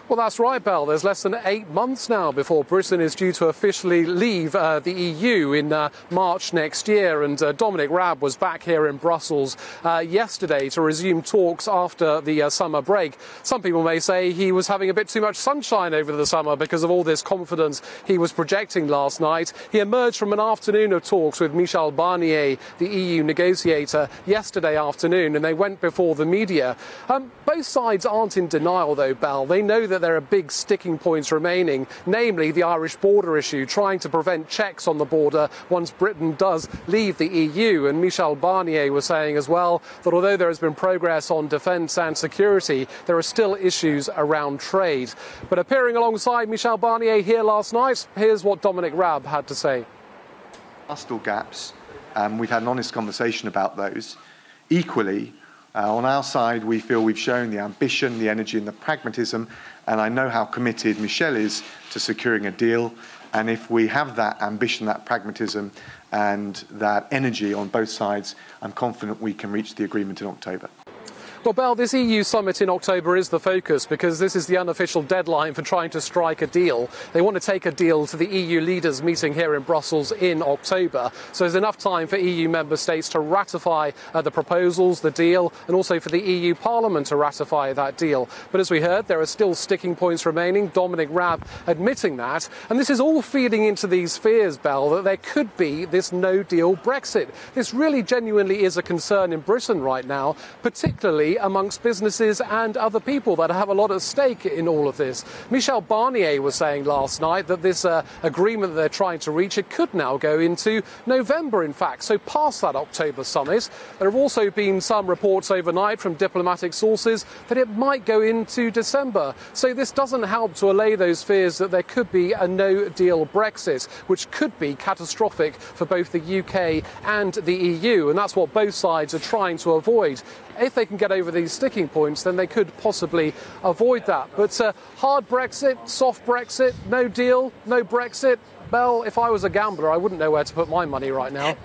Well, that's right, Belle. There's less than 8 months now before Britain is due to officially leave the EU in March next year. And Dominic Raab was back here in Brussels yesterday to resume talks after the summer break. Some people may say he was having a bit too much sunshine over the summer because of all this confidence he was projecting last night. He emerged from an afternoon of talks with Michel Barnier, the EU negotiator, yesterday afternoon, and they went before the media. Both sides aren't in denial, though, Belle. They know that there are big sticking points remaining, namely the Irish border issue, trying to prevent checks on the border once Britain does leave the EU. And Michel Barnier was saying as well that although there has been progress on defence and security, there are still issues around trade. But appearing alongside Michel Barnier here last night, here's what Dominic Raab had to say. There are still gaps. We've had an honest conversation about those. Equally, on our side, we feel we've shown the ambition, the energy and the pragmatism, and I know how committed Michel is to securing a deal. And if we have that ambition, that pragmatism and that energy on both sides, I'm confident we can reach the agreement in October. Well, Belle, this EU summit in October is the focus because this is the unofficial deadline for trying to strike a deal. They want to take a deal to the EU leaders meeting here in Brussels in October. So there's enough time for EU member states to ratify the proposals, the deal, and also for the EU Parliament to ratify that deal. But as we heard, there are still sticking points remaining, Dominic Raab admitting that. And this is all feeding into these fears, Belle, that there could be this no-deal Brexit. This really genuinely is a concern in Britain right now, particularly amongst businesses and other people that have a lot at stake in all of this. Michel Barnier was saying last night that this agreement that they're trying to reach, it could now go into November, in fact, so past that October summit. There have also been some reports overnight from diplomatic sources that it might go into December. So this doesn't help to allay those fears that there could be a no-deal Brexit, which could be catastrophic for both the UK and the EU, and that's what both sides are trying to avoid. If they can get over these sticking points, then they could possibly avoid that. But hard Brexit, soft Brexit, no deal, no Brexit. Belle, if I was a gambler, I wouldn't know where to put my money right now.